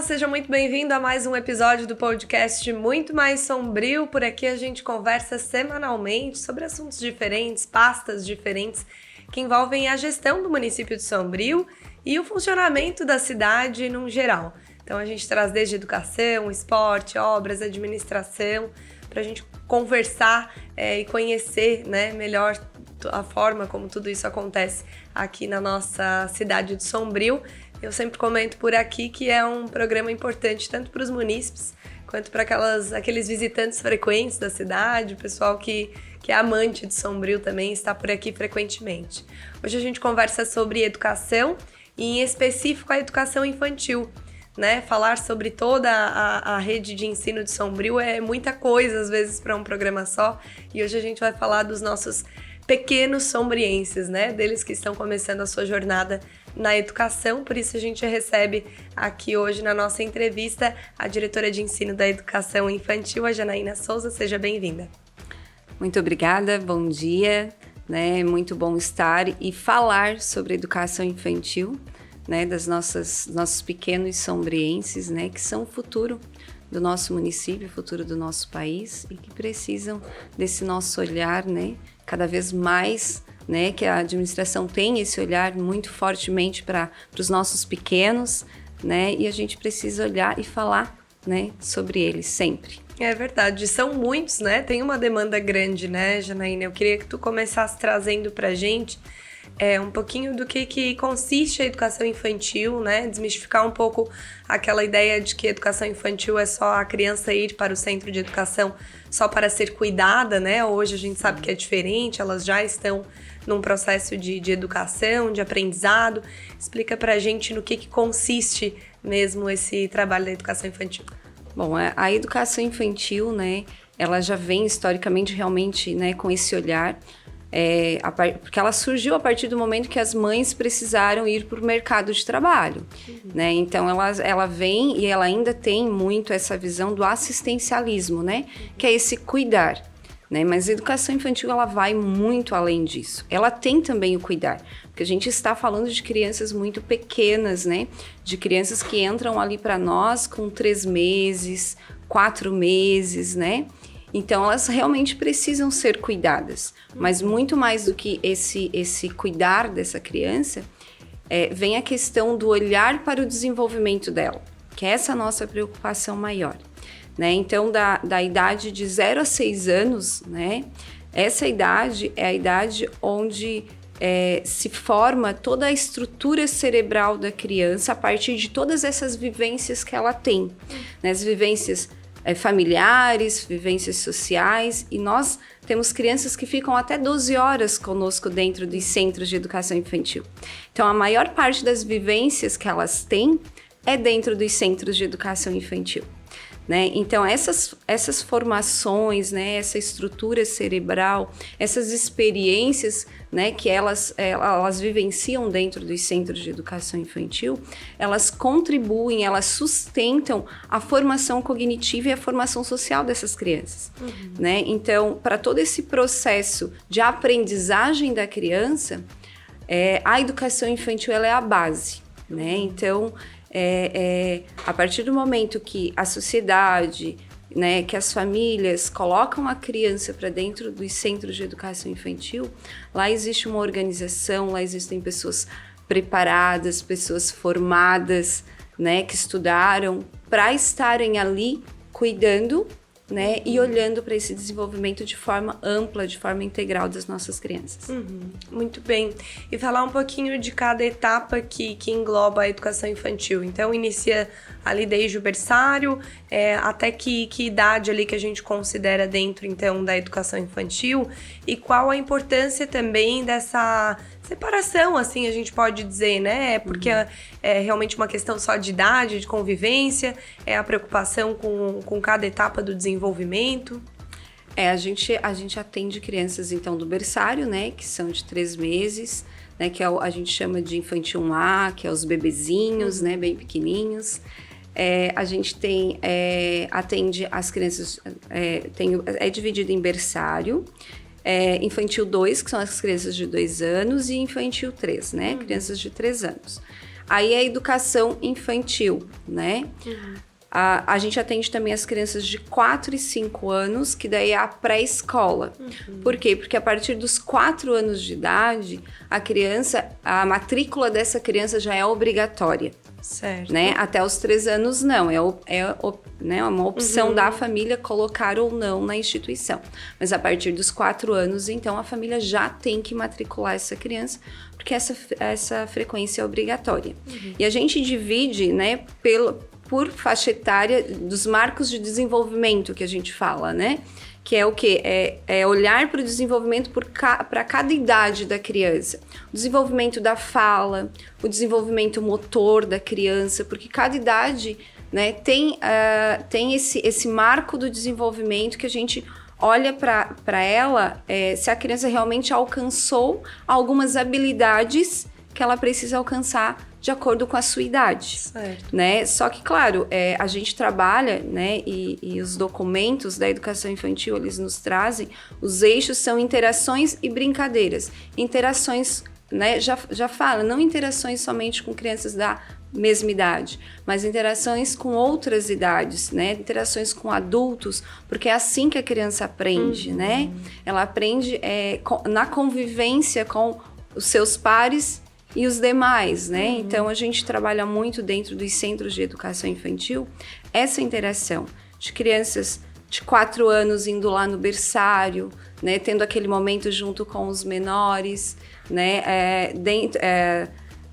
seja muito bem-vindo a mais um episódio do podcast Muito Mais Sombrio. Por aqui a gente conversa semanalmente sobre assuntos diferentes, pastas diferentes que envolvem a gestão do município de Sombrio e o funcionamento da cidade no geral. Então a gente traz desde educação, esporte, obras, administração, para a gente conversar e conhecer, melhor a forma como tudo isso acontece aqui na nossa cidade de Sombrio. Eu sempre comento por aqui que é um programa importante tanto para os munícipes quanto para aqueles visitantes frequentes da cidade, o pessoal que é amante de Sombrio também está por aqui frequentemente. Hoje a gente conversa sobre educação e em específico a educação infantil. Falar sobre toda a rede de ensino de Sombrio é muita coisa às vezes para um programa só, e hoje a gente vai falar dos nossos pequenos sombrienses, deles que estão começando a sua jornada na educação. Por isso a gente recebe aqui hoje na nossa entrevista a diretora de ensino da educação infantil, a Janaína Souza. Seja bem-vinda. Muito obrigada, bom dia, muito bom estar e falar sobre educação infantil, dos nossos pequenos sombrienses, que são o futuro do nosso município, o futuro do nosso país e que precisam desse nosso olhar, cada vez mais, que a administração tem esse olhar muito fortemente para os nossos pequenos, e a gente precisa olhar e falar, sobre eles sempre. É verdade, são muitos, tem uma demanda grande, Janaína? Eu queria que tu começasse trazendo pra gente um pouquinho do que consiste a educação infantil, desmistificar um pouco aquela ideia de que a educação infantil é só a criança ir para o centro de educação só para ser cuidada, Hoje a gente sabe que é diferente, elas já estão num processo de educação, de aprendizado. Explica pra gente no que consiste mesmo esse trabalho da educação infantil. Bom, a educação infantil, ela já vem historicamente realmente, com esse olhar, porque ela surgiu a partir do momento que as mães precisaram ir para o mercado de trabalho, Então ela vem e ela ainda tem muito essa visão do assistencialismo, Que é esse cuidar, Mas a educação infantil ela vai muito além disso. Ela tem também o cuidar, porque a gente está falando de crianças muito pequenas, De crianças que entram ali para nós com 3 meses, 4 meses, Então, elas realmente precisam ser cuidadas, mas muito mais do que esse cuidar dessa criança, vem a questão do olhar para o desenvolvimento dela, que é essa nossa preocupação maior, Então, da idade de 0 a 6 anos, essa idade é a idade onde se forma toda a estrutura cerebral da criança a partir de todas essas vivências que ela tem, As vivências familiares, vivências sociais, e nós temos crianças que ficam até 12 horas conosco dentro dos centros de educação infantil. Então, a maior parte das vivências que elas têm é dentro dos centros de educação infantil. Então, essas formações, essa estrutura cerebral, essas experiências, que elas vivenciam dentro dos centros de educação infantil, elas contribuem, elas sustentam a formação cognitiva e a formação social dessas crianças. Então, para todo esse processo de aprendizagem da criança, a educação infantil ela é a base, Então, a partir do momento que a sociedade, que as famílias colocam a criança para dentro dos centros de educação infantil, lá existe uma organização, lá existem pessoas preparadas, pessoas formadas, que estudaram para estarem ali cuidando, e olhando para esse desenvolvimento de forma ampla, de forma integral das nossas crianças. Muito bem. E falar um pouquinho de cada etapa que engloba a educação infantil. Então, inicia ali desde o berçário, até que idade ali que a gente considera dentro, então, da educação infantil, e qual a importância também dessa separação, assim, a gente pode dizer, Porque é realmente uma questão só de idade, de convivência, é a preocupação com cada etapa do desenvolvimento. A gente atende crianças, então, do berçário, que são de 3 meses, que a gente chama de infantil 1A, que é os bebezinhos, bem pequenininhos. A gente atende as crianças, é dividido em berçário, infantil 2, que são as crianças de 2 anos, e infantil 3, crianças de 3 anos. Aí a educação infantil, né? A gente atende também as crianças de 4 e 5 anos, que daí é a pré-escola. Por quê? Porque a partir dos 4 anos de idade, a matrícula dessa criança já é obrigatória. Certo. Né? Até os 3 anos não, né, uma opção da família colocar ou não na instituição. Mas a partir dos 4 anos, então, a família já tem que matricular essa criança, porque essa frequência é obrigatória. E a gente divide, né, por faixa etária dos marcos de desenvolvimento que a gente fala, né? Que é o quê? É olhar para o desenvolvimento para cada idade da criança. O desenvolvimento da fala, o desenvolvimento motor da criança, porque cada idade, né, tem esse marco do desenvolvimento que a gente olha para ela, se a criança realmente alcançou algumas habilidades que ela precisa alcançar de acordo com a sua idade, certo. Né? Só que, claro, a gente trabalha, né, e os documentos da educação infantil, eles nos trazem, os eixos são interações e brincadeiras. Interações, né, já fala, não interações somente com crianças da mesma idade, mas interações com outras idades, né? Interações com adultos, porque é assim que a criança aprende, né? Ela aprende na convivência com os seus pares e os demais, né? Então, a gente trabalha muito dentro dos centros de educação infantil essa interação de crianças de 4 anos indo lá no berçário, né? Tendo aquele momento junto com os menores, né?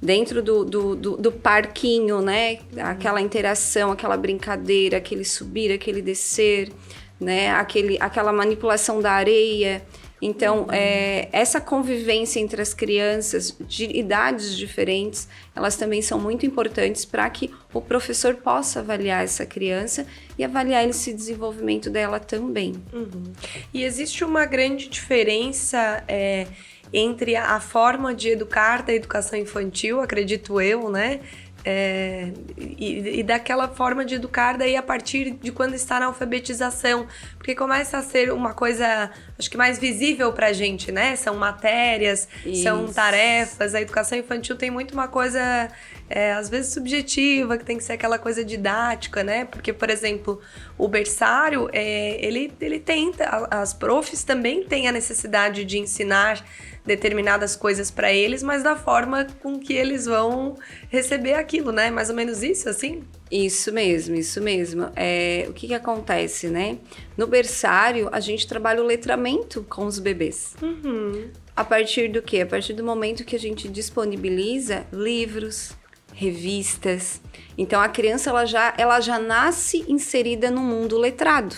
Dentro do parquinho, né? Aquela interação, aquela brincadeira, aquele subir, aquele descer, né? Aquela manipulação da areia. Então, essa convivência entre as crianças de idades diferentes, elas também são muito importantes para que o professor possa avaliar essa criança e avaliar esse desenvolvimento dela também. E existe uma grande diferença entre a forma de educar da educação infantil, acredito eu, né? E daquela forma de educar daí a partir de quando está na alfabetização, porque começa a ser uma coisa, acho que mais visível pra gente, né? São matérias, são tarefas, a educação infantil tem muito uma coisa, às vezes subjetiva, que tem que ser aquela coisa didática, né? Porque, por exemplo, o berçário, ele tenta, as profs também têm a necessidade de ensinar determinadas coisas para eles, mas da forma com que eles vão receber aquilo, né? Mais ou menos isso, assim? Isso mesmo. O que acontece, né? No berçário, a gente trabalha o letramento com os bebês. A partir do quê? A partir do momento que a gente disponibiliza livros, revistas. Então, a criança, ela já nasce inserida no mundo letrado.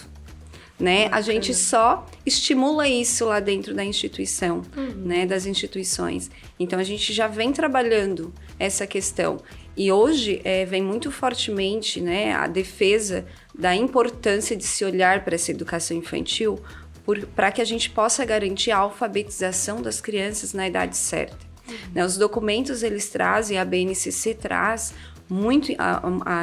Né? A gente só estimula isso lá dentro da instituição, né? Das instituições. Então, a gente já vem trabalhando essa questão. E hoje vem muito fortemente, né, a defesa da importância de se olhar para essa educação infantil para que a gente possa garantir a alfabetização das crianças na idade certa. Né? Os documentos, eles trazem, a BNCC traz muito,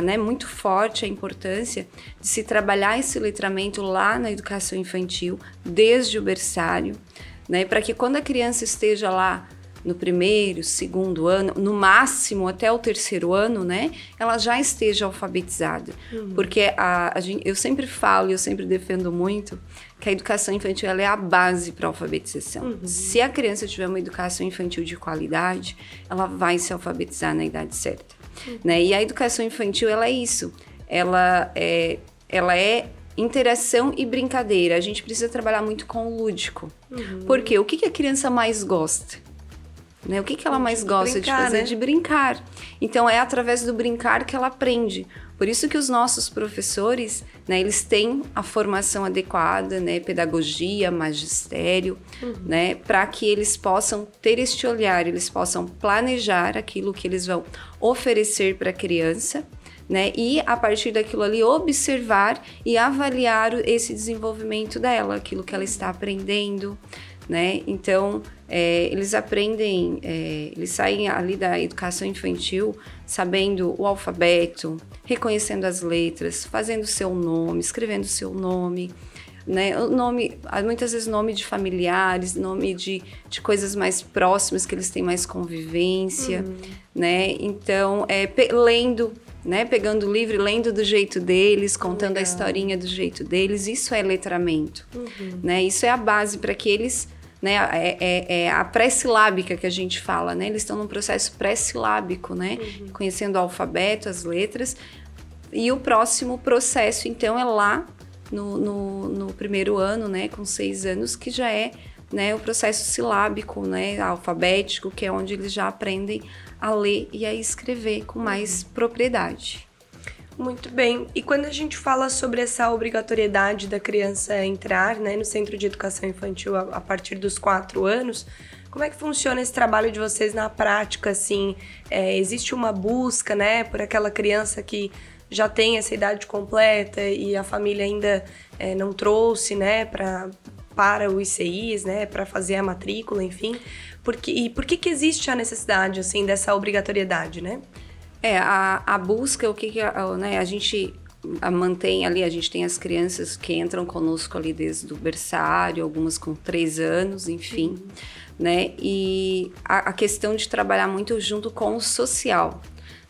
né, muito forte a importância de se trabalhar esse letramento lá na educação infantil, desde o berçário, né, para que quando a criança esteja lá no 1º, 2º ano, no máximo até o 3º ano, né, ela já esteja alfabetizada. Porque eu sempre falo e eu sempre defendo muito que a educação infantil ela é a base para a alfabetização. Se a criança tiver uma educação infantil de qualidade, ela vai se alfabetizar na idade certa. Né? E a educação infantil, ela é isso. Ela é interação e brincadeira. A gente precisa trabalhar muito com o lúdico. Porque o que a criança mais gosta? Né? O que ela mais gosta de fazer? Né? De brincar. Então, é através do brincar que ela aprende. Por isso que os nossos professores, né, eles têm a formação adequada, né, pedagogia, magistério, né, para que eles possam ter este olhar, eles possam planejar aquilo que eles vão oferecer para a criança, né, e a partir daquilo ali observar e avaliar esse desenvolvimento dela, aquilo que ela está aprendendo, né? Então, eles aprendem, eles saem ali da educação infantil sabendo o alfabeto, reconhecendo as letras, fazendo seu nome, escrevendo seu nome, né? O nome, muitas vezes nome de familiares, nome de coisas mais próximas, que eles têm mais convivência, né? Então, lendo, né? Pegando o livro, lendo do jeito deles, contando a historinha do jeito deles, isso é letramento, né? Isso é a base para que eles... Né, é a pré-silábica que a gente fala, né? Eles estão num processo pré-silábico, né? Conhecendo o alfabeto, as letras. E o próximo processo, então, é lá no primeiro ano, né? Com 6 anos, que já é, né, o processo silábico, né? Alfabético, que é onde eles já aprendem a ler e a escrever com mais propriedade. Muito bem. E quando a gente fala sobre essa obrigatoriedade da criança entrar, né, no Centro de Educação Infantil a partir dos 4 anos, como é que funciona esse trabalho de vocês na prática, assim? Existe uma busca, né, por aquela criança que já tem essa idade completa e a família ainda não trouxe, né, para os ICIs, né, para fazer a matrícula, enfim? Por que existe a necessidade, assim, dessa obrigatoriedade, né? A busca, né, a gente mantém ali, a gente tem as crianças que entram conosco ali desde o berçário, algumas com 3 anos, enfim, né, e a questão de trabalhar muito junto com o social,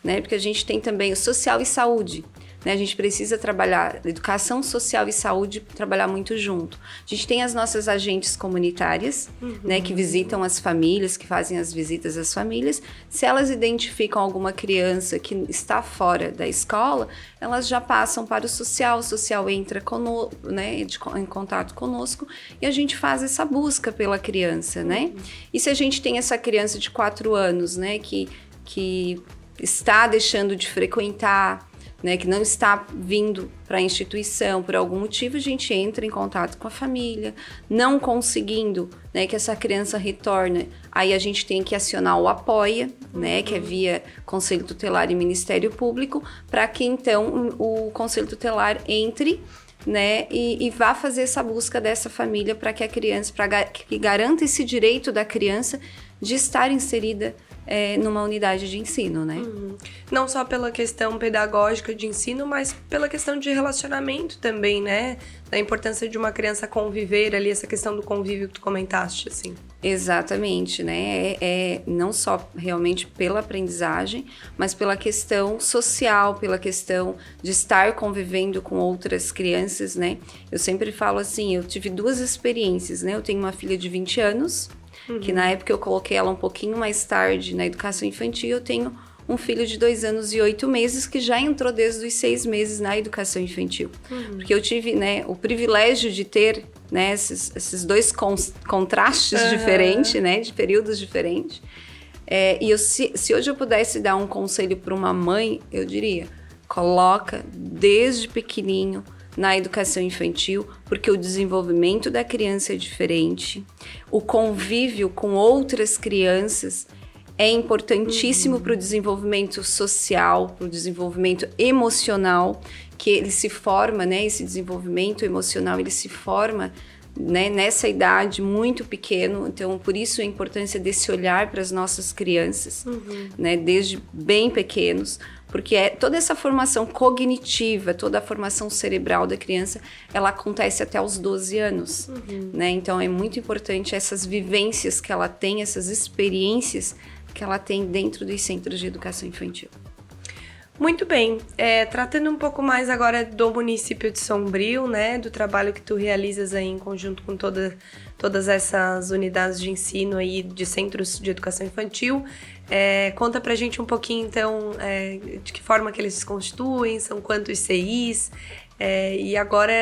né, porque a gente tem também o social e saúde, né, a gente precisa trabalhar educação social e saúde, trabalhar muito junto. A gente tem as nossas agentes comunitárias, né, que visitam as famílias, que fazem as visitas às famílias. Se elas identificam alguma criança que está fora da escola, elas já passam para o social entra né, em contato conosco e a gente faz essa busca pela criança, né? E se a gente tem essa criança de 4 anos, né, que está deixando de frequentar, né, que não está vindo para a instituição por algum motivo, a gente entra em contato com a família, não conseguindo, né, que essa criança retorne, aí a gente tem que acionar o Apoia, né, que é via Conselho Tutelar e Ministério Público, para que então o Conselho Tutelar entre, né, e vá fazer essa busca dessa família para que a criança, que garanta esse direito da criança de estar inserida numa unidade de ensino, né? Não só pela questão pedagógica de ensino, mas pela questão de relacionamento também, né? Da importância de uma criança conviver ali, essa questão do convívio que tu comentaste, assim. Exatamente, né? Não só realmente pela aprendizagem, mas pela questão social, pela questão de estar convivendo com outras crianças, né? Eu sempre falo assim, eu tive 2 experiências, né? Eu tenho uma filha de 20 anos, que na época eu coloquei ela um pouquinho mais tarde na educação infantil. Eu tenho um filho de 2 anos e 8 meses que já entrou desde os 6 meses na educação infantil. Porque eu tive, né, o privilégio de ter, né, esses 2 contrastes diferentes, né, de períodos diferentes. E se hoje eu pudesse dar um conselho para uma mãe, eu diria, coloca desde pequenininho na educação infantil, porque o desenvolvimento da criança é diferente, o convívio com outras crianças é importantíssimo para o desenvolvimento social, para o desenvolvimento emocional, que ele se forma, né, esse desenvolvimento emocional, ele se forma, né, nessa idade muito pequeno. Então, por isso a importância desse olhar para as nossas crianças, né, desde bem pequenos, porque toda essa formação cognitiva, toda a formação cerebral da criança, ela acontece até os 12 anos, né? Então, é muito importante essas vivências que ela tem, essas experiências que ela tem dentro dos centros de educação infantil. Muito bem. Tratando um pouco mais agora do município de Sombrio, né? Do trabalho que tu realizas aí em conjunto com todas essas unidades de ensino aí de centros de educação infantil. Conta pra gente um pouquinho, então, de que forma que eles se constituem, são quantos CIs, e agora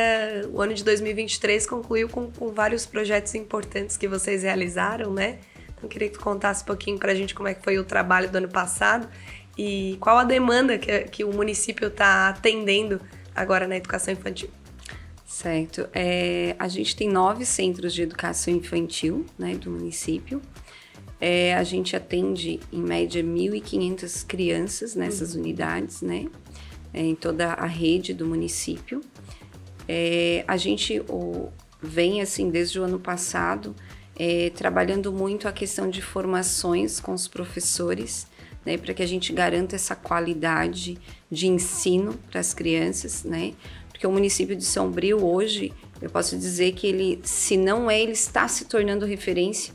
o ano de 2023 concluiu com vários projetos importantes que vocês realizaram, né? Então, queria que tu contasse um pouquinho pra gente como é que foi o trabalho do ano passado e qual a demanda que o município está atendendo agora na educação infantil. Certo. A gente tem 9 centros de educação infantil, né, do município. A gente atende, em média, 1.500 crianças nessas unidades, né? Em toda a rede do município. A gente vem, assim, desde o ano passado, trabalhando muito a questão de formações com os professores, né? Para que a gente garanta essa qualidade de ensino para as crianças, né? Porque o município de Sombrio, hoje, eu posso dizer que ele, se não é, ele está se tornando referência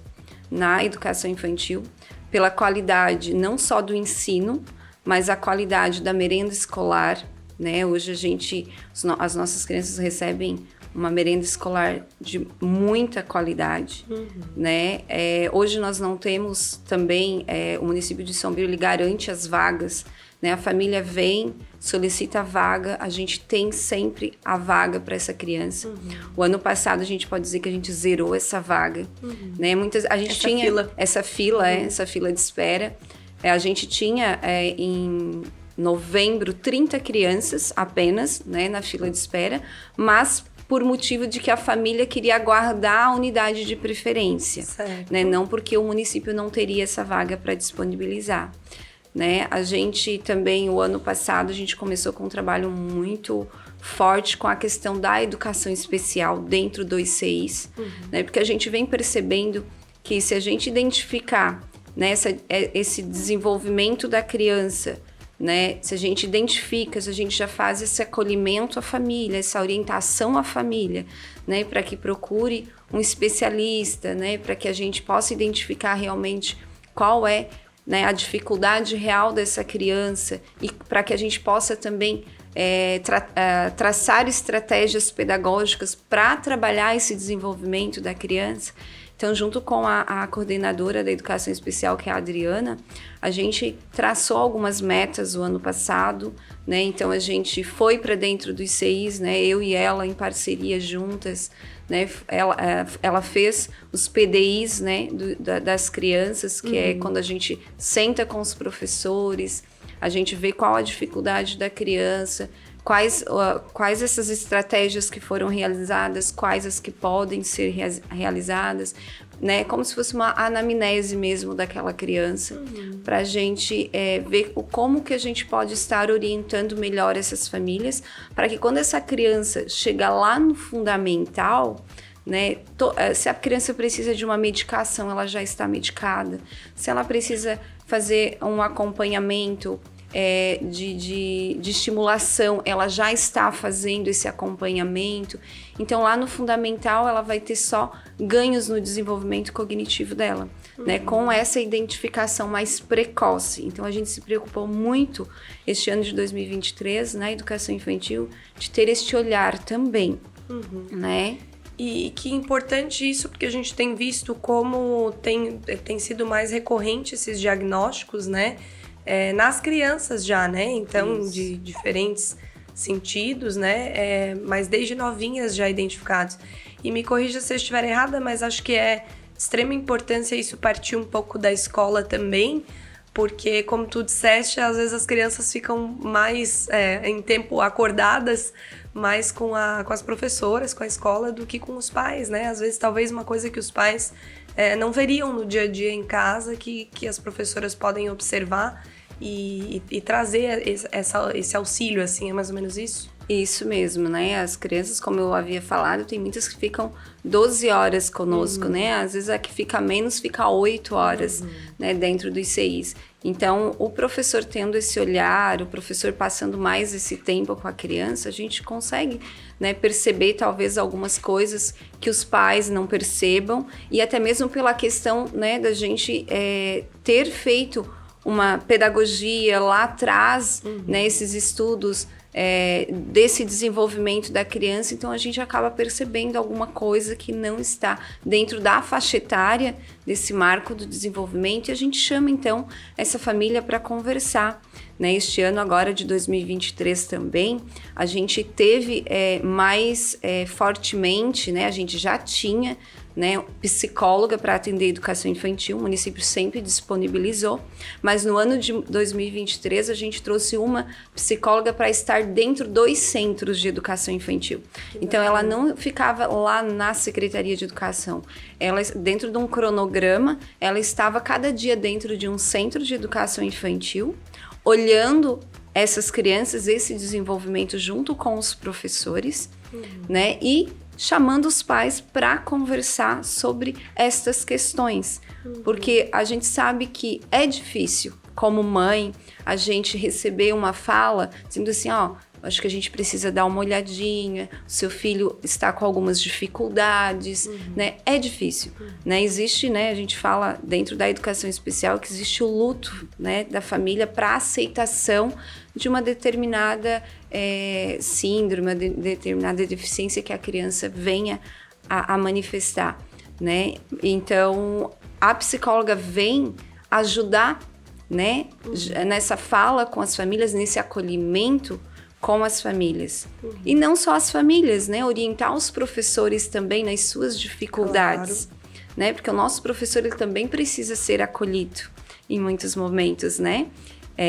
na educação infantil, pela qualidade não só do ensino, mas a qualidade da merenda escolar, né? Hoje as nossas crianças recebem uma merenda escolar de muita qualidade, né? Hoje nós não temos também, o município de Sombrio, ele garante as vagas, né? A família vem, solicita a vaga, a gente tem sempre a vaga para essa criança. O ano passado a gente pode dizer que a gente zerou essa vaga, né? A gente tinha essa fila de espera. A gente tinha em novembro 30 crianças apenas, né, na fila de espera, mas por motivo de que a família queria aguardar a unidade de preferência, né? Não porque o município não teria essa vaga para disponibilizar, né? A gente também, o ano passado, a gente começou com um trabalho muito forte com a questão da educação especial dentro dos ICIs, né? Porque a gente vem percebendo que se a gente identificar, né, esse desenvolvimento da criança, né? Se a gente identifica, se a gente já faz esse acolhimento à família, essa orientação à família, né? Para que procure um especialista, né? Para que a gente possa identificar realmente qual é, né, a dificuldade real dessa criança e para que a gente possa também traçar estratégias pedagógicas para trabalhar esse desenvolvimento da criança. Então, junto com a coordenadora da educação especial, que é a Adriana, a gente traçou algumas metas o ano passado, né? Então, a gente foi para dentro dos ICIs, né? Eu e ela em parceria juntas, né? Ela fez os PDIs, né? Das crianças, que é quando a gente senta com os professores, a gente vê qual a dificuldade da criança, quais essas estratégias que foram realizadas, quais as que podem ser realizadas, né? Como se fosse uma anamnese mesmo daquela criança, para a gente ver como que a gente pode estar orientando melhor essas famílias, para que quando essa criança chega lá no fundamental, né, se a criança precisa de uma medicação, ela já está medicada. Se ela precisa fazer um acompanhamento de estimulação, ela já está fazendo esse acompanhamento. Então, lá no fundamental, ela vai ter só ganhos no desenvolvimento cognitivo dela, né? Com essa identificação mais precoce. Então, a gente se preocupou muito, este ano de 2023, na educação infantil, de ter este olhar também, né? E que importante isso, porque a gente tem visto como tem sido mais recorrente esses diagnósticos, né? Nas crianças já, né? Então, de diferentes sentidos, né? Mas desde novinhas já identificados. E me corrija se eu estiver errada, mas acho que é de extrema importância isso partir um pouco da escola também, porque, como tu disseste, às vezes as crianças ficam mais em tempo acordadas, mais com as professoras, com a escola, do que com os pais, né? Às vezes, talvez uma coisa que os pais não veriam no dia a dia em casa, que as professoras podem observar e trazer esse auxílio, assim, é mais ou menos isso? Isso mesmo, né? As crianças, como eu havia falado, tem muitas que ficam 12 horas conosco, né? Às vezes a que fica menos, fica 8 horas, né? Dentro dos ICIs. Então, o professor tendo esse olhar, o professor passando mais esse tempo com a criança, a gente consegue, né, perceber talvez algumas coisas que os pais não percebam, e até mesmo pela questão, né, da gente ter feito uma pedagogia lá atrás, né, esses estudos desse desenvolvimento da criança. Então a gente acaba percebendo alguma coisa que não está dentro da faixa etária desse marco do desenvolvimento, e a gente chama então essa família para conversar, né? Este ano agora de 2023 também, a gente teve mais fortemente, né? A gente já tinha, né, psicóloga para atender educação infantil, o município sempre disponibilizou, mas no ano de 2023 a gente trouxe uma psicóloga para estar dentro dos centros de educação infantil. Então ela não ficava lá na Secretaria de Educação, ela, dentro de um cronograma, ela estava cada dia dentro de um centro de educação infantil, olhando essas crianças, esse desenvolvimento junto com os professores, né, e chamando os pais para conversar sobre estas questões, porque a gente sabe que é difícil, como mãe, a gente receber uma fala dizendo assim, acho que a gente precisa dar uma olhadinha, o seu filho está com algumas dificuldades, né? É difícil, né? Existe, né? A gente fala dentro da educação especial que existe o luto, né, da família para aceitação de uma determinada síndrome, uma determinada deficiência que a criança venha a manifestar, né? Então, a psicóloga vem ajudar, né, nessa fala com as famílias, nesse acolhimento com as famílias. E não só as famílias, né, orientar os professores também nas suas dificuldades, claro, né, porque o nosso professor ele também precisa ser acolhido em muitos momentos, né,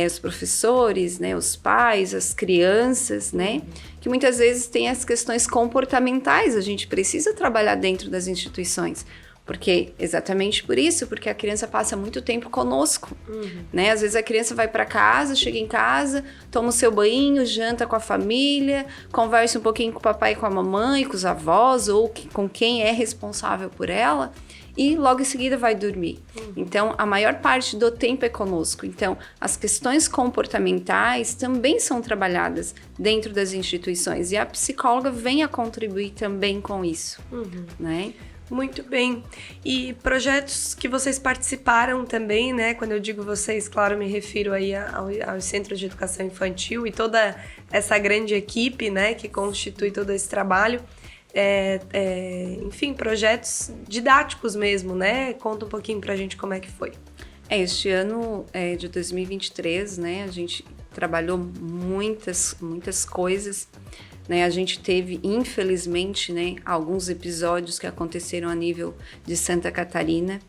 os professores, né, os pais, as crianças, né, que muitas vezes têm as questões comportamentais, a gente precisa trabalhar dentro das instituições. Porque, exatamente por isso, porque a criança passa muito tempo conosco, né? Às vezes a criança vai para casa, chega em casa, toma o seu banho, janta com a família, conversa um pouquinho com o papai e com a mamãe, com os avós, ou com quem é responsável por ela, e logo em seguida vai dormir. Então, a maior parte do tempo é conosco. Então, as questões comportamentais também são trabalhadas dentro das instituições, e a psicóloga vem a contribuir também com isso, né? Muito bem. E projetos que vocês participaram também, né? Quando eu digo vocês, claro, me refiro aí aos Centros de Educação Infantil e toda essa grande equipe, né? Que constitui todo esse trabalho. Enfim, projetos didáticos mesmo, né? Conta um pouquinho pra gente como é que foi. Este ano de 2023, né? A gente trabalhou muitas coisas. Né, a gente teve, infelizmente, né, alguns episódios que aconteceram a nível de Santa Catarina.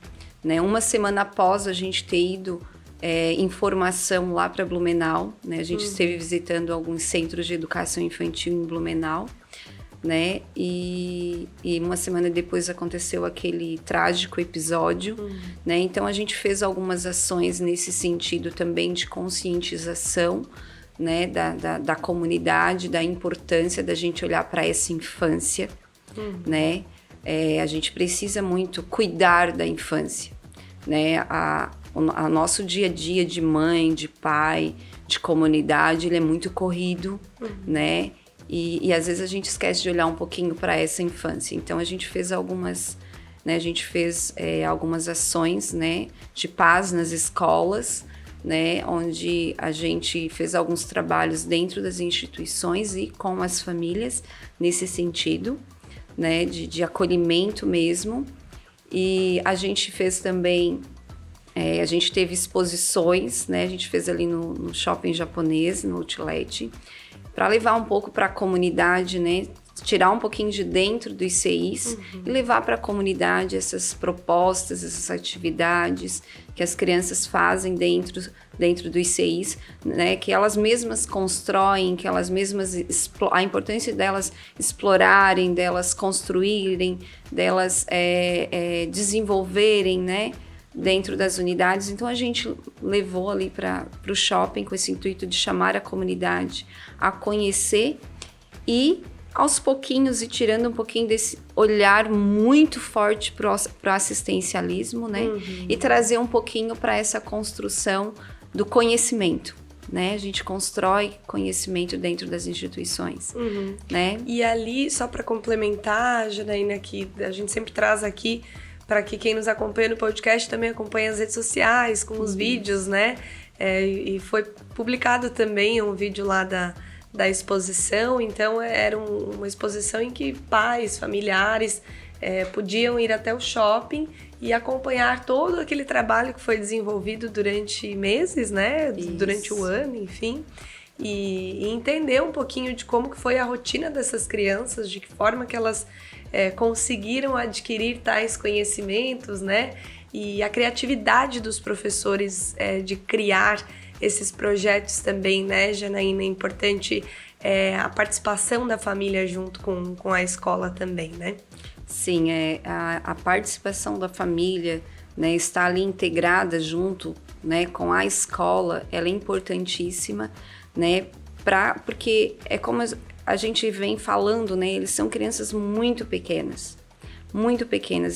Né, uma semana após a gente ter ido em formação lá para Blumenau, né, a gente esteve visitando alguns centros de educação infantil em Blumenau. Né, e uma semana depois aconteceu aquele trágico episódio. Né, então a gente fez algumas ações nesse sentido também de conscientização, né, da comunidade, da importância da gente olhar para essa infância, né? A gente precisa muito cuidar da infância, né? O nosso dia a dia de mãe, de pai, de comunidade, ele é muito corrido, né? E às vezes a gente esquece de olhar um pouquinho para essa infância. Então a gente fez algumas, né? A gente fez algumas ações, né, de paz nas escolas, né, onde a gente fez alguns trabalhos dentro das instituições e com as famílias nesse sentido, né, de acolhimento mesmo. E a gente fez também, a gente teve exposições, né, a gente fez ali no shopping japonês, no Outlet, para levar um pouco para a comunidade, né, tirar um pouquinho de dentro dos ICIs e levar para a comunidade essas propostas, essas atividades que as crianças fazem dentro dos ICIs, né, que elas mesmas constroem, que elas mesmas a importância delas explorarem, delas construírem, delas desenvolverem, né, dentro das unidades. Então a gente levou ali para o shopping com esse intuito de chamar a comunidade a conhecer e aos pouquinhos e tirando um pouquinho desse olhar muito forte para o assistencialismo, né? E trazer um pouquinho para essa construção do conhecimento, né? A gente constrói conhecimento dentro das instituições, né? E ali, só para complementar, Janaína, que a gente sempre traz aqui para que quem nos acompanha no podcast também acompanhe as redes sociais, com os vídeos, né? E foi publicado também um vídeo lá da exposição, então era uma exposição em que pais, familiares podiam ir até o shopping e acompanhar todo aquele trabalho que foi desenvolvido durante meses, né? Isso. Durante o ano, enfim, e entender um pouquinho de como que foi a rotina dessas crianças, de que forma que elas conseguiram adquirir tais conhecimentos, né? E a criatividade dos professores de criar esses projetos também, né, Janaína? É importante a participação da família junto com a escola também, né? Sim, a participação da família, né, estar ali integrada junto, né, com a escola, ela é importantíssima, né, porque é como a gente vem falando, né, eles são crianças muito pequenas,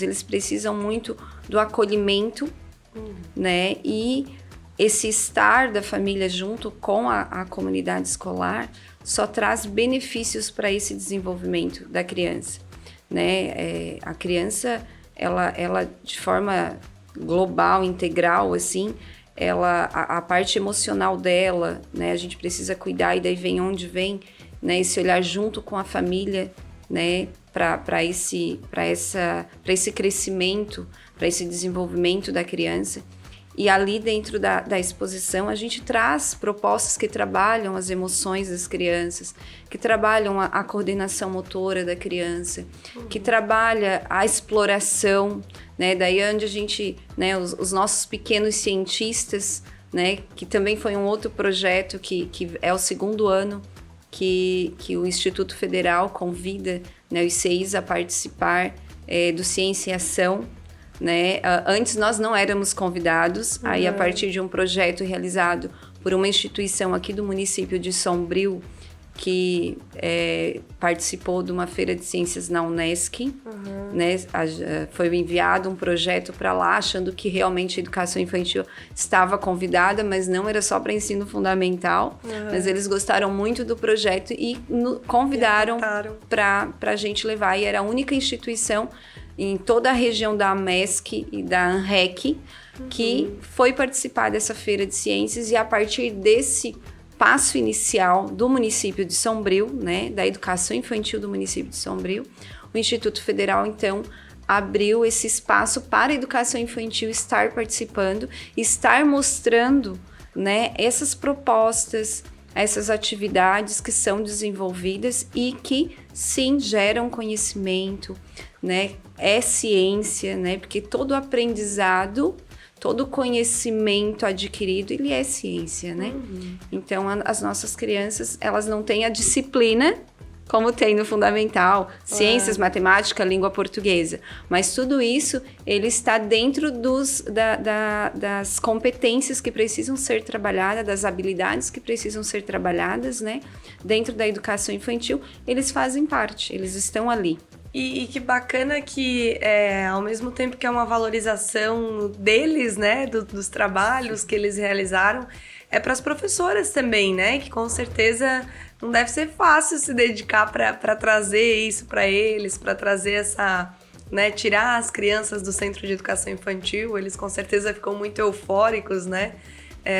eles precisam muito do acolhimento, né, e esse estar da família junto com a comunidade escolar só traz benefícios para esse desenvolvimento da criança, né? A criança, ela de forma global, integral, assim, a parte emocional dela, né? A gente precisa cuidar, e daí vem onde vem, né? Esse olhar junto com a família, né? Para esse crescimento, para esse desenvolvimento da criança. E ali dentro da exposição a gente traz propostas que trabalham as emoções das crianças, que trabalham a coordenação motora da criança, que trabalha a exploração, né? Daí onde a gente, né, os nossos pequenos cientistas, né, que também foi um outro projeto que é o 2º ano que o Instituto Federal convida, né, os CIs a participar do Ciência em Ação, né? Antes nós não éramos convidados, aí a partir de um projeto realizado por uma instituição aqui do município de Sombrio, que participou de uma feira de ciências na Unesc, né? Foi enviado um projeto para lá, achando que realmente a educação infantil estava convidada, mas não era só para ensino fundamental, mas eles gostaram muito do projeto e convidaram para a gente levar, e era a única instituição em toda a região da AMESC e da ANREC que foi participar dessa feira de ciências, e a partir desse passo inicial do município de Sombrio, né, da educação infantil do município de Sombrio, o Instituto Federal, então, abriu esse espaço para a educação infantil estar participando, estar mostrando, né, essas propostas, essas atividades que são desenvolvidas e que, sim, geram conhecimento, né, é ciência, né, porque todo aprendizado, todo conhecimento adquirido, ele é ciência, né? Então, as nossas crianças, elas não têm a disciplina como tem no fundamental, ciências, matemática, língua portuguesa. Mas tudo isso, ele está dentro das competências que precisam ser trabalhadas, das habilidades que precisam ser trabalhadas, né? Dentro da educação infantil, eles fazem parte, eles estão ali. E que bacana que, ao mesmo tempo que é uma valorização deles, né, dos trabalhos que eles realizaram, é para as professoras também, né, que com certeza não deve ser fácil se dedicar para trazer isso para eles, para trazer essa, né, tirar as crianças do Centro de Educação Infantil. Eles com certeza ficam muito eufóricos, né,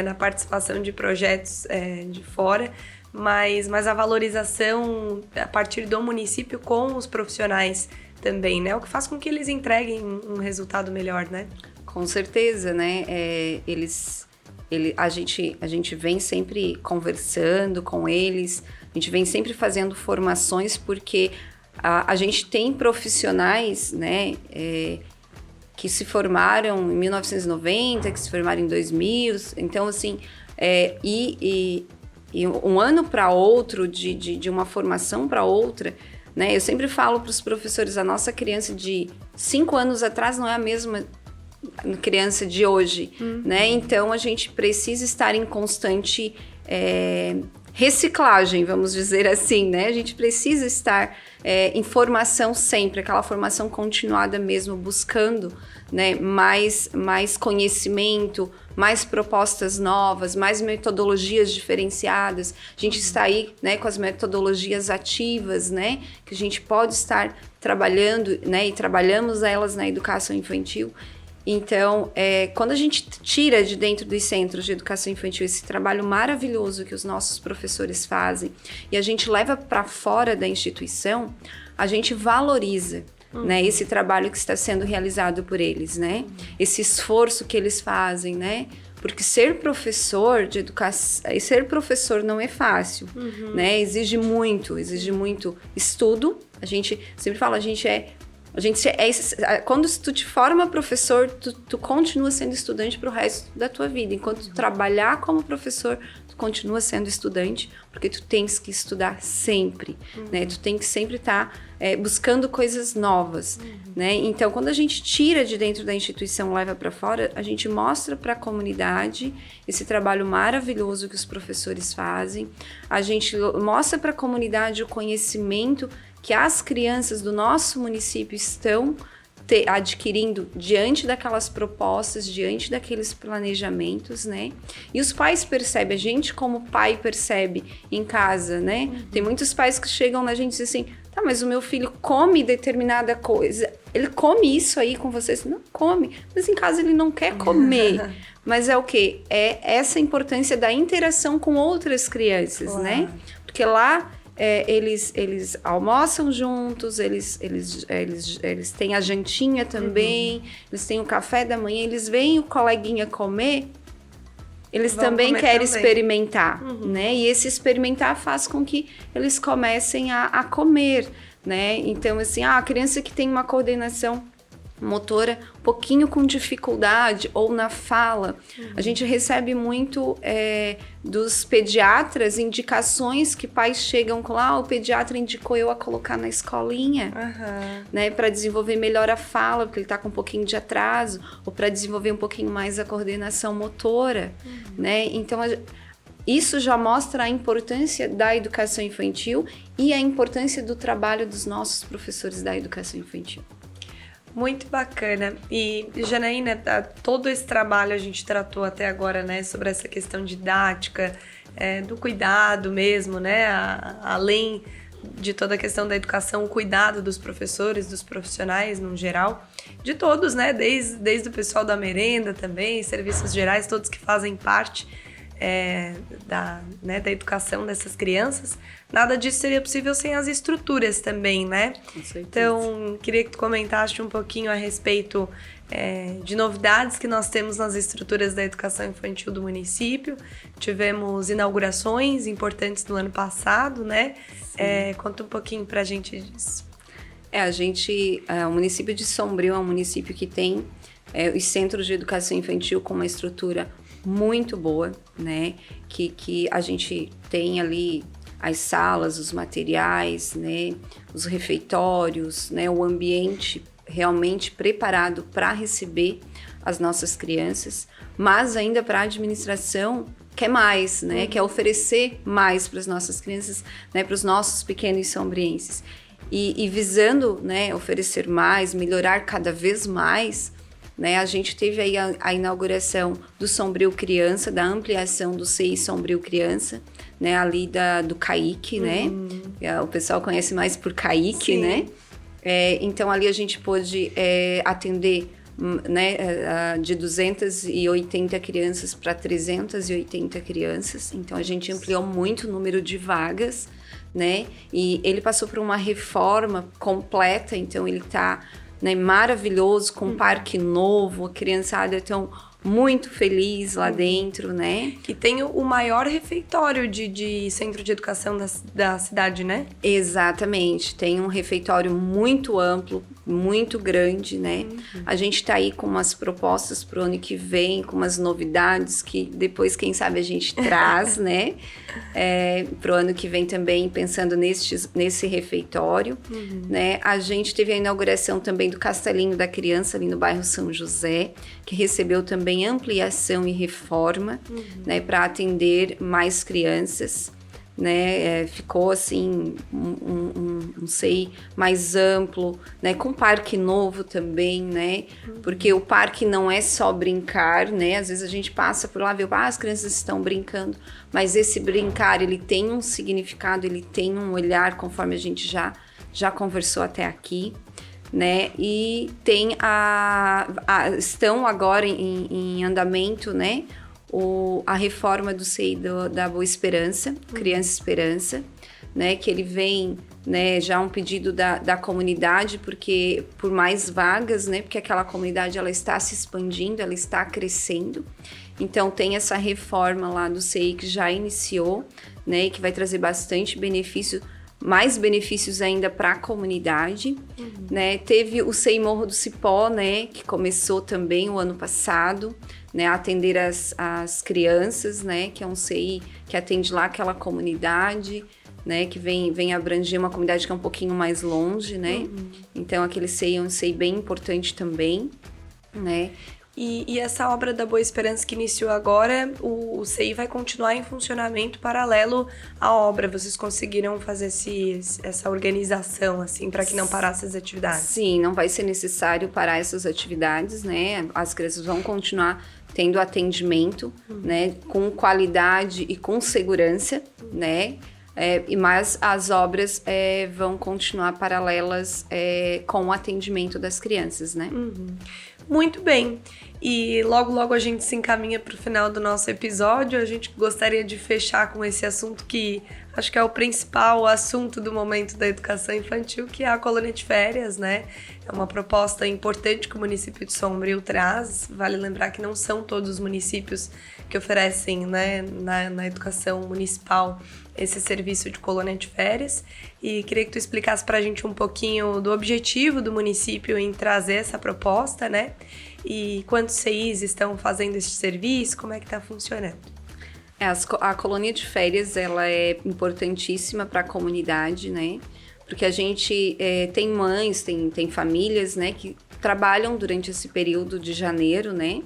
na participação de projetos de fora. Mas a valorização a partir do município com os profissionais também, né? O que faz com que eles entreguem um resultado melhor, né? Com certeza, né? A gente vem sempre conversando com eles, a gente vem sempre fazendo formações, porque a gente tem profissionais, né? Que se formaram em 1990, que se formaram em 2000, então assim, e um ano para outro, de uma formação para outra, né? Eu sempre falo para os professores, a nossa criança de 5 anos atrás não é a mesma criança de hoje, né? Então, a gente precisa estar em constante reciclagem, vamos dizer assim, né? A gente precisa estar em formação sempre, aquela formação continuada mesmo, buscando, né, mais conhecimento, mais propostas novas, mais metodologias diferenciadas. A gente está aí, né, com as metodologias ativas, né, que a gente pode estar trabalhando, né, e trabalhamos elas na educação infantil. Então, quando a gente tira de dentro dos centros de educação infantil esse trabalho maravilhoso que os nossos professores fazem e a gente leva para fora da instituição, a gente valoriza, né, esse trabalho que está sendo realizado por eles, né? Esse esforço que eles fazem, né? Porque ser professor de educação, ser professor não é fácil, né? Exige muito estudo. A gente sempre fala, quando tu te forma professor, tu continua sendo estudante para o resto da tua vida. Enquanto tu trabalhar como professor, tu continua sendo estudante, porque tu tens que estudar sempre, né? Tu tem que sempre estar buscando coisas novas, né? Então, quando a gente tira de dentro da instituição e leva para fora, a gente mostra para a comunidade esse trabalho maravilhoso que os professores fazem. A gente mostra para a comunidade o conhecimento que as crianças do nosso município estão adquirindo diante daquelas propostas, diante daqueles planejamentos, né? E os pais percebem, a gente como pai percebe em casa, né? Tem muitos pais que chegam na gente e dizem assim, tá, mas o meu filho come determinada coisa, ele come isso aí com vocês? Não come, mas em casa ele não quer comer. Mas é o quê? É essa importância da interação com outras crianças, né? Porque lá eles almoçam juntos, eles têm a jantinha também, eles têm o café da manhã, eles veem o coleguinha comer, eles também querem experimentar, né? E esse experimentar faz com que eles comecem a comer, né? Então, assim, a criança que tem uma coordenação motora um pouquinho com dificuldade ou na fala, a gente recebe muito dos pediatras indicações que pais chegam com o pediatra indicou eu a colocar na escolinha, né, para desenvolver melhor a fala, porque ele está com um pouquinho de atraso, ou para desenvolver um pouquinho mais a coordenação motora, né? Então isso já mostra a importância da educação infantil e a importância do trabalho dos nossos professores da educação infantil. Muito bacana. E, Janaína, todo esse trabalho a gente tratou até agora, né, sobre essa questão didática, do cuidado mesmo, né, além de toda a questão da educação, o cuidado dos professores, dos profissionais no geral, de todos, né, desde o pessoal da merenda também, serviços gerais, todos que fazem parte da educação dessas crianças. Nada disso seria possível sem as estruturas também, né? Com certeza. Então, queria que tu comentasse um pouquinho a respeito de novidades que nós temos nas estruturas da educação infantil do município. Tivemos inaugurações importantes no ano passado, né? Conta um pouquinho pra gente disso. O município de Sombrio é um município que tem os centros de educação infantil com uma estrutura muito boa, né? Que a gente tem ali as salas, os materiais, né? Os refeitórios, né? O ambiente realmente preparado para receber as nossas crianças, mas ainda para a administração quer mais, né? Quer oferecer mais para as nossas crianças, né? Para os nossos pequenos sombrienses. E visando, né? Oferecer mais, melhorar cada vez mais, né, a gente teve aí a inauguração do Sombrio Criança, da ampliação do CI Sombrio Criança, né, ali do CAIC, né? O pessoal conhece mais por CAIC, sim, né? Então ali a gente pôde atender, né, de 280 crianças para 380 crianças. Então a gente ampliou muito o número de vagas, né? E ele passou por uma reforma completa, então ele está, né, maravilhoso, com um parque novo, a criançada estão muito feliz lá dentro, né? E tem o maior refeitório de centro de educação da cidade, né? Exatamente, tem um refeitório muito amplo, muito grande, né? A gente tá aí com umas propostas pro ano que vem, com umas novidades que depois, quem sabe, a gente traz, né? Pro ano que vem também, pensando nesse refeitório, né? A gente teve a inauguração também do Castelinho da Criança, ali no bairro São José, que recebeu também ampliação e reforma, né? Para atender mais crianças, né? Ficou assim um SEI mais amplo, né? Com parque novo também, né? Porque o parque não é só brincar, né? Às vezes a gente passa por lá e vê, as crianças estão brincando, mas esse brincar, ele tem um significado, ele tem um olhar, conforme a gente já conversou até aqui, né? E tem estão agora em andamento, né? A reforma do CEI da Boa Esperança, Criança Esperança, né? Que ele vem, né, já um pedido da comunidade, porque por mais vagas, né? Porque aquela comunidade, ela está se expandindo, ela está crescendo. Então tem essa reforma lá do CEI que já iniciou, né? E que vai trazer bastante benefício, mais benefícios ainda para a comunidade, né? Teve o CEI Morro do Cipó, né? Que começou também o ano passado, né? A atender as crianças, né? Que é um CEI que atende lá aquela comunidade, né? Que vem abranger uma comunidade que é um pouquinho mais longe, né? Então aquele CEI é um CEI bem importante também, né? E essa obra da Boa Esperança que iniciou agora, o CI vai continuar em funcionamento paralelo à obra. Vocês conseguiram fazer essa organização, assim, para que não parasse as atividades? Sim, não vai ser necessário parar essas atividades, né? As crianças vão continuar tendo atendimento, né? Com qualidade e com segurança, né? Mas as obras vão continuar paralelas com o atendimento das crianças, né? Muito bem. E logo a gente se encaminha para o final do nosso episódio. A gente gostaria de fechar com esse assunto que acho que é o principal assunto do momento da educação infantil, que é a colônia de férias, né? É uma proposta importante que o município de Sombrio traz. Vale lembrar que não são todos os municípios que oferecem, né, na educação municipal esse serviço de colônia de férias. E queria que tu explicasse pra gente um pouquinho do objetivo do município em trazer essa proposta, né? E quantos CIs estão fazendo esse serviço, como é que tá funcionando? A colônia de férias, ela é importantíssima para a comunidade, né? Porque a gente tem mães, tem famílias, né, que trabalham durante esse período de janeiro, né?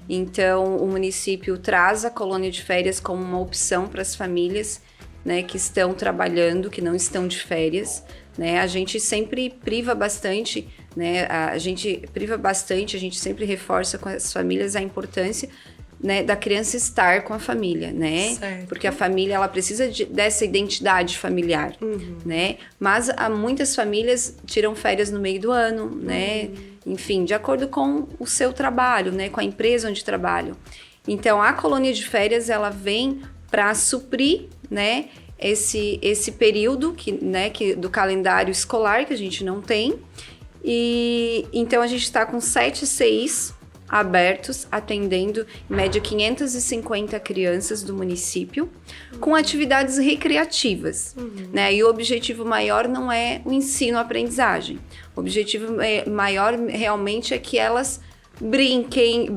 Então, o município traz a colônia de férias como uma opção para as famílias, né, que estão trabalhando, que não estão de férias, né? A gente sempre priva bastante, né? A gente sempre reforça com as famílias a importância, né, da criança estar com a família, né? Certo. Porque a família, ela precisa dessa identidade familiar, né? Mas muitas famílias tiram férias no meio do ano, né? Enfim, de acordo com o seu trabalho, né? Com a empresa onde trabalham. Então, a colônia de férias, ela vem para suprir, né, esse período que do calendário escolar que a gente não tem. E então a gente está com 7 CIs abertos, atendendo em média 550 crianças do município, com atividades recreativas, né? E o objetivo maior não é o ensino-aprendizagem. O objetivo maior realmente é que elas brinquem,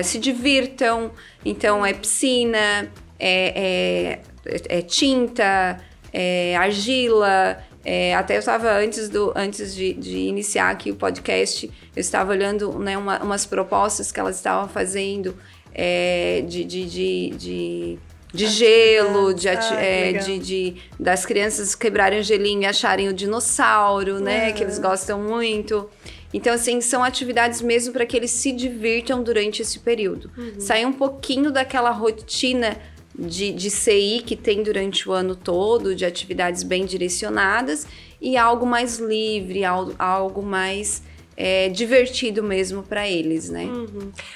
se divirtam. Então, é piscina, tinta, argila. Até eu estava, antes de iniciar aqui o podcast, eu estava olhando, né, umas propostas que elas estavam fazendo de gelo, das crianças quebrarem o gelinho e acharem o dinossauro, né, que eles gostam muito. Então, assim, são atividades mesmo para que eles se divirtam durante esse período. Sair um pouquinho daquela rotina de CI que tem durante o ano todo, de atividades bem direcionadas, e algo mais livre, algo mais divertido mesmo para eles, né?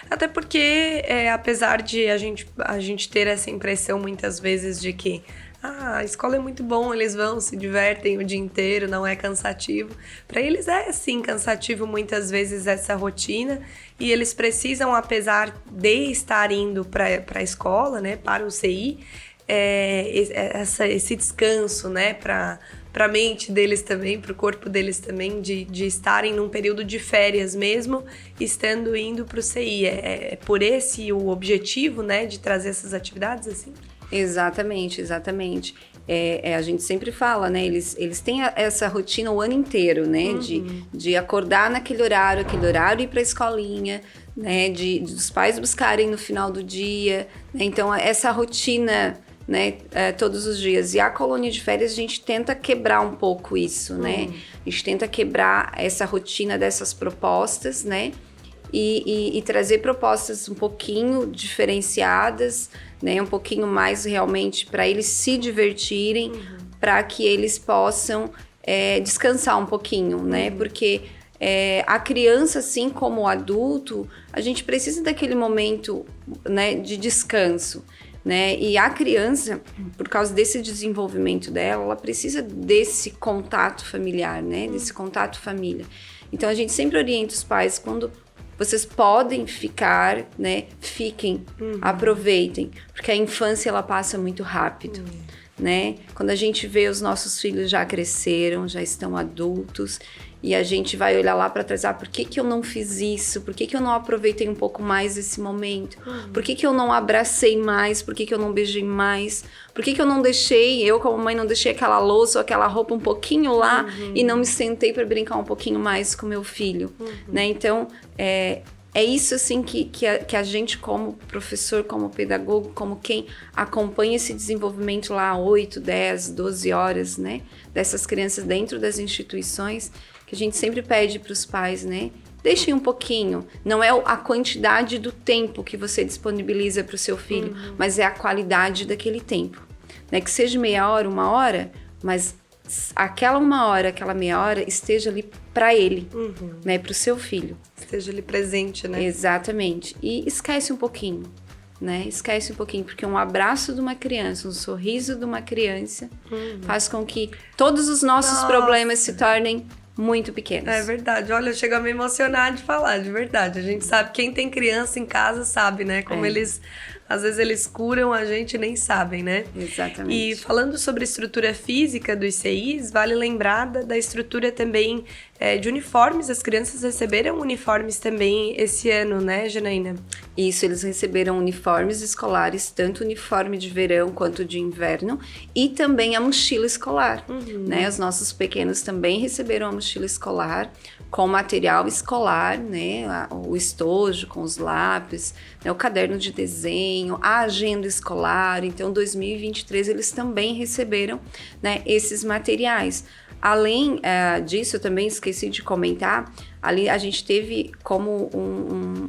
Até porque, apesar de a gente ter essa impressão muitas vezes de que a escola é muito bom, eles vão, se divertem o dia inteiro, não é cansativo. Para eles é, sim, cansativo muitas vezes essa rotina, e eles precisam, apesar de estar indo para a escola, né, para o CI, esse descanso, né, para a mente deles também, para o corpo deles também, de estarem num período de férias mesmo, estando indo para o CI. É por esse o objetivo, né, de trazer essas atividades assim? Exatamente. A gente sempre fala, né? Eles têm essa rotina o ano inteiro, né? De acordar naquele horário, ir para a escolinha, né? Dos pais buscarem no final do dia, né? Então, essa rotina, né? Todos os dias. E a colônia de férias, a gente tenta quebrar um pouco isso, né? A gente tenta quebrar essa rotina dessas propostas, né? E trazer propostas um pouquinho diferenciadas, né, um pouquinho mais realmente para eles se divertirem, para que eles possam descansar um pouquinho, né? Porque a criança, assim como o adulto, a gente precisa daquele momento, né, de descanso, né? E a criança, por causa desse desenvolvimento dela, ela precisa desse contato familiar, né? Desse contato família. Então, a gente sempre orienta os pais, quando vocês podem ficar, né? Fiquem, aproveitem, porque a infância, ela passa muito rápido, né? Quando a gente vê os nossos filhos já cresceram, já estão adultos, e a gente vai olhar lá para trás, por que eu não fiz isso? Por que eu não aproveitei um pouco mais esse momento? Por que eu não abracei mais? Por que eu não beijei mais? Por que eu não deixei, eu como mãe, não deixei aquela louça ou aquela roupa um pouquinho lá e não me sentei para brincar um pouquinho mais com meu filho? Né? Então, é isso, assim, que a gente, como professor, como pedagogo, como quem acompanha esse desenvolvimento lá 8, 10, 12 horas, né? Dessas crianças dentro das instituições, que a gente sempre pede para os pais, né? Deixem um pouquinho. Não é a quantidade do tempo que você disponibiliza para o seu filho, mas é a qualidade daquele tempo. Né? Que seja meia hora, 1 hora, mas aquela 1 hora, aquela meia hora esteja ali para ele, né? Para o seu filho. Esteja ali presente, né? Exatamente. E esquece um pouquinho, né? Esquece um pouquinho, porque um abraço de uma criança, um sorriso de uma criança faz com que todos os nossos problemas se tornem muito pequenos. É verdade. Olha, eu chego a me emocionar de falar, de verdade. A gente sabe, quem tem criança em casa sabe, né? Como eles, às vezes eles curam, a gente nem sabem, né? Exatamente. E falando sobre a estrutura física dos CIs, vale lembrar da estrutura também de uniformes. As crianças receberam uniformes também esse ano, né, Janaína? Isso, eles receberam uniformes escolares, tanto uniforme de verão quanto de inverno, e também a mochila escolar, né? Os nossos pequenos também receberam a mochila escolar, com material escolar, né? O estojo com os lápis, né? O caderno de desenho, a agenda escolar. Então, 2023, eles também receberam, né, esses materiais. Além disso, eu também esqueci de comentar, ali a gente teve como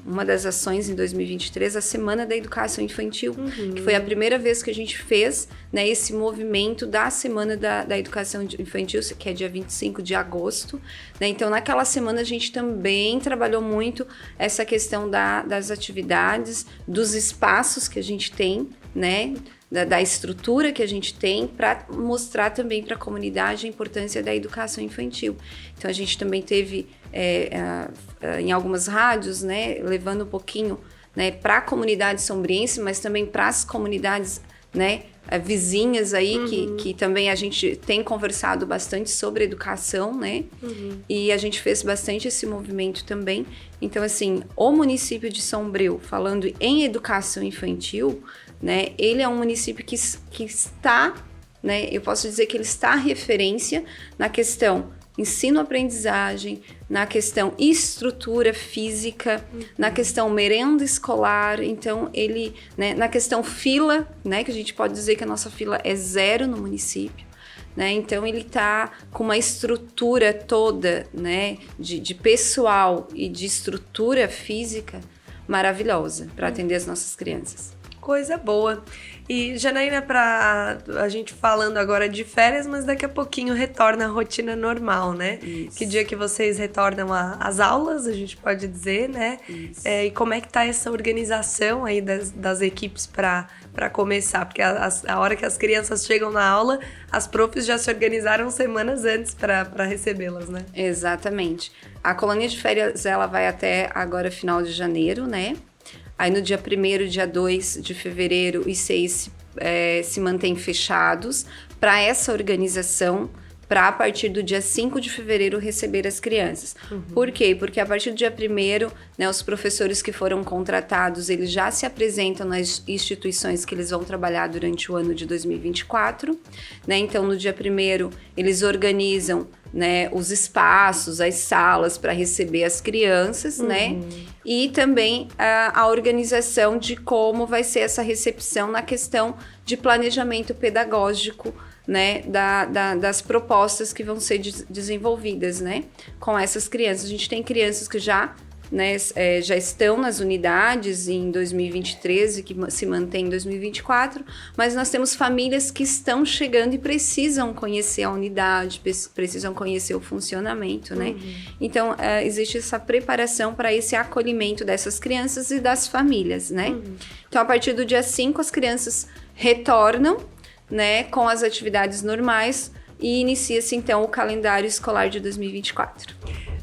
uma das ações em 2023 a Semana da Educação Infantil, que foi a primeira vez que a gente fez, né, esse movimento da Semana da Educação Infantil, que é dia 25 de agosto. Né? Então, naquela semana a gente também trabalhou muito essa questão das atividades, dos espaços que a gente tem, né? Da estrutura que a gente tem, para mostrar também para a comunidade a importância da educação infantil. Então, a gente também teve em algumas rádios, né, levando um pouquinho, né, para a comunidade sombriense, mas também para as comunidades, né, vizinhas aí, que também a gente tem conversado bastante sobre educação, né, e a gente fez bastante esse movimento também. Então, assim, o município de Sombrio, falando em educação infantil, né, ele é um município que está, né, eu posso dizer que ele está referência na questão ensino-aprendizagem, na questão estrutura física, na questão merenda escolar. Então, ele, né, na questão fila, né, que a gente pode dizer que a nossa fila é 0 no município. Né? Então, ele está com uma estrutura toda, né, de pessoal e de estrutura física maravilhosa para atender as nossas crianças. Coisa boa. E, Janaína, para a gente falando agora de férias, mas daqui a pouquinho retorna a rotina normal, né? Isso. Que dia que vocês retornam às aulas, a gente pode dizer, né? E como é que tá essa organização aí das equipes para começar? Porque a hora que as crianças chegam na aula, as profs já se organizaram semanas antes para recebê-las, né? Exatamente. A colônia de férias, ela vai até agora final de janeiro, né? Aí no dia 1º, dia 2 de fevereiro, os CIs se mantêm fechados para essa organização, para a partir do dia 5 de fevereiro receber as crianças. Por quê? Porque a partir do dia 1º, né, os professores que foram contratados, eles já se apresentam nas instituições que eles vão trabalhar durante o ano de 2024. Né? Então, no dia 1º, eles organizam, né, os espaços, as salas para receber as crianças, né? E também a organização de como vai ser essa recepção na questão de planejamento pedagógico, né, das propostas que vão ser desenvolvidas, né, com essas crianças. A gente tem crianças que já, né, já estão nas unidades em 2023 e que se mantém em 2024, mas nós temos famílias que estão chegando e precisam conhecer a unidade, precisam conhecer o funcionamento, né? Então, existe essa preparação para esse acolhimento dessas crianças e das famílias, né? Então, a partir do dia 5, as crianças retornam, né, com as atividades normais e inicia-se, então, o calendário escolar de 2024.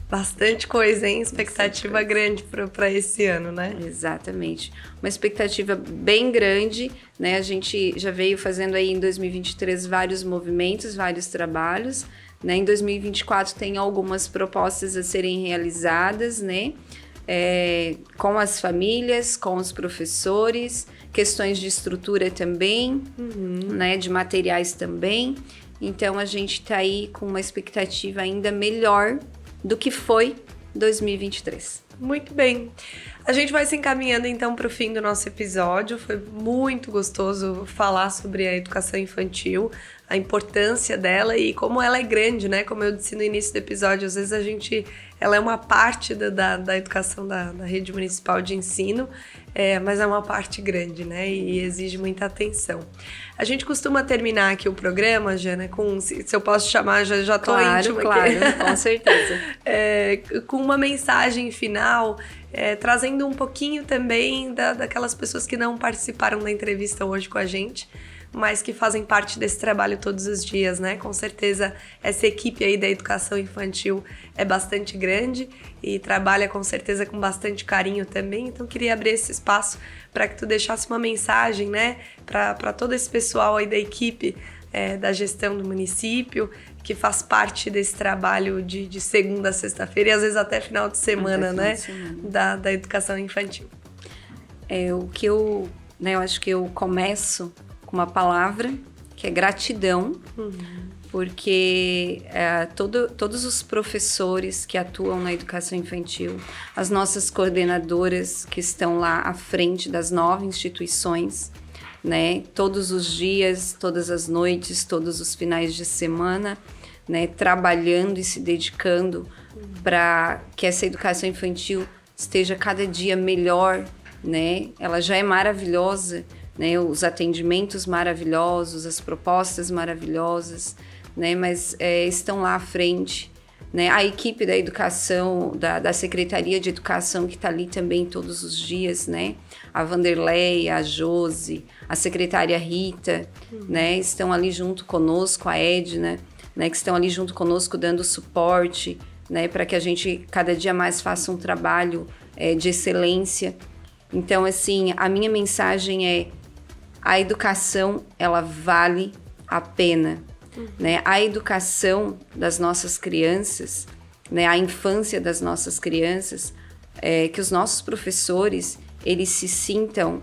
Bastante coisa, hein? Expectativa grande para esse ano, né? Exatamente. Uma expectativa bem grande, né? A gente já veio fazendo aí em 2023 vários movimentos, vários trabalhos, né? Em 2024 tem algumas propostas a serem realizadas, né? Com as famílias, com os professores, questões de estrutura também, né? De materiais também. Então, a gente está aí com uma expectativa ainda melhor do que foi 2023. Muito bem. A gente vai se encaminhando então para o fim do nosso episódio. Foi muito gostoso falar sobre a educação infantil, a importância dela e como ela é grande, né? Como eu disse no início do episódio, às vezes ela é uma parte da educação da rede municipal de ensino, mas é uma parte grande, né? E exige muita atenção. A gente costuma terminar aqui o programa, Jana, com, se eu posso chamar, já tô íntima aqui. Claro, com certeza. Com uma mensagem final, trazendo um pouquinho também daquelas pessoas que não participaram da entrevista hoje com a gente, mas que fazem parte desse trabalho todos os dias, né? Com certeza essa equipe aí da educação infantil é bastante grande e trabalha com certeza com bastante carinho também, então queria abrir esse espaço para que tu deixasse uma mensagem, né? Para todo esse pessoal aí da equipe da gestão do município, que faz parte desse trabalho de segunda a sexta-feira e às vezes até final de semana, né? Da educação infantil. Eu acho que eu começo com uma palavra que é gratidão, porque todos os professores que atuam na educação infantil, as nossas coordenadoras que estão lá à frente das 9 instituições, né, todos os dias, todas as noites, todos os finais de semana, né, trabalhando e se dedicando para que essa educação infantil esteja cada dia melhor, né? Ela já é maravilhosa, né? Os atendimentos maravilhosos, as propostas maravilhosas, né? Mas estão lá à frente, né? A equipe da educação, da Secretaria de Educação que está ali também todos os dias, né? A Vanderlei, a Josi, a secretária Rita, né? Estão ali junto conosco, a Edna, né? Que estão ali junto conosco dando suporte, né? Para que a gente cada dia mais faça um trabalho de excelência. Então, assim, a minha mensagem é: a educação, ela vale a pena, né? A educação das nossas crianças, né? A infância das nossas crianças, que os nossos professores, eles se sintam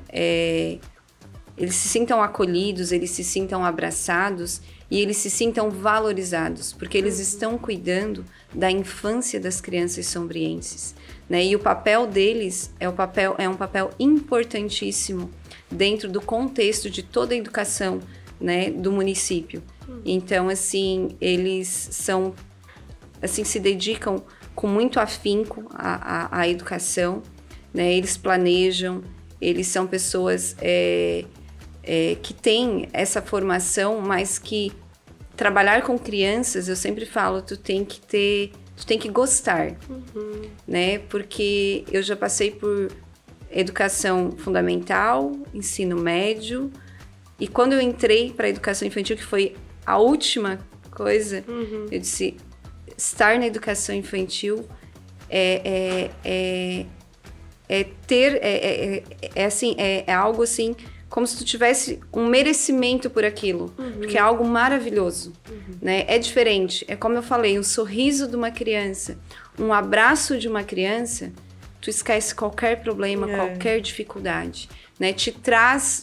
acolhidos, eles se sintam abraçados e eles se sintam valorizados, porque eles estão cuidando da infância das crianças sombrienses, né? E o papel deles é um papel importantíssimo dentro do contexto de toda a educação, né, do município. Então, assim, eles se dedicam com muito afinco à educação, né? Eles planejam, eles são pessoas que têm essa formação, mas que trabalhar com crianças, eu sempre falo, tu tem que gostar, né? Porque eu já passei por educação fundamental, ensino médio, e quando eu entrei para a educação infantil, que foi a última coisa, eu disse, estar na educação infantil é algo assim, como se tu tivesse um merecimento por aquilo, porque é algo maravilhoso, né? É diferente, é como eu falei, um sorriso de uma criança, um abraço de uma criança, tu esquece qualquer problema, qualquer dificuldade, né? Te traz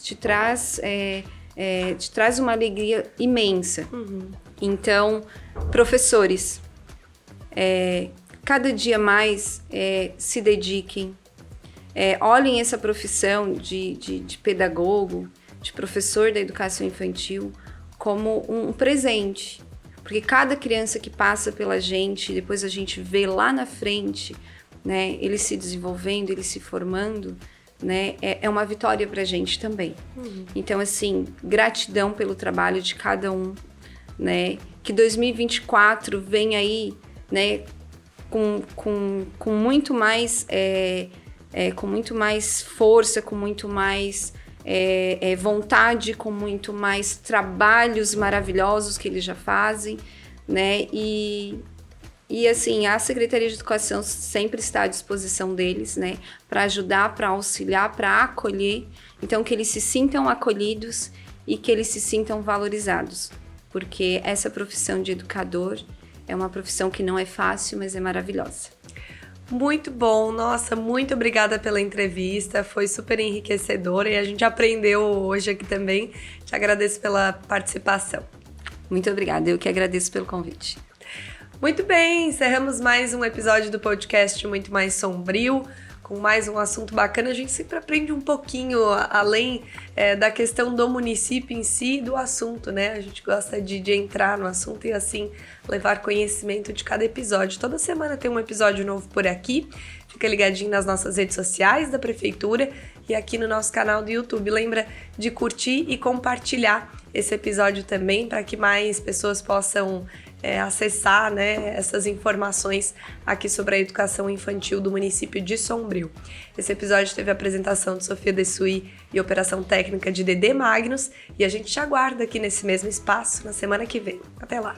uma alegria imensa. Então, professores, cada dia mais se dediquem, olhem essa profissão de pedagogo, de professor da educação infantil como um presente, porque cada criança que passa pela gente, depois a gente vê lá na frente, né, ele se desenvolvendo, ele se formando, né, é uma vitória pra gente também. Então, assim, gratidão pelo trabalho de cada um, né, que 2024 vem aí, né, com muito mais força, com muito mais vontade, com muito mais trabalhos maravilhosos que eles já fazem, né? E assim, a Secretaria de Educação sempre está à disposição deles, né? Para ajudar, para auxiliar, para acolher. Então, que eles se sintam acolhidos e que eles se sintam valorizados. Porque essa profissão de educador, É uma profissão que não é fácil, mas é maravilhosa. Muito bom, nossa, muito obrigada pela entrevista, foi super enriquecedora e a gente aprendeu hoje aqui também. Te agradeço pela participação. Muito obrigada, eu que agradeço pelo convite. Muito bem, encerramos mais um episódio do podcast Muito Mais Sombrio, com mais um assunto bacana. A gente sempre aprende um pouquinho além da questão do município em si e do assunto, né? A gente gosta de entrar no assunto e assim levar conhecimento de cada episódio. Toda semana tem um episódio novo por aqui. Fica ligadinho nas nossas redes sociais da Prefeitura e aqui no nosso canal do YouTube. Lembra de curtir e compartilhar esse episódio também para que mais pessoas possam acessar, né, essas informações aqui sobre a educação infantil do município de Sombrio. Esse episódio teve a apresentação de Sofia Dessuy e operação técnica de Dedê Magnus e a gente te aguarda aqui nesse mesmo espaço na semana que vem. Até lá!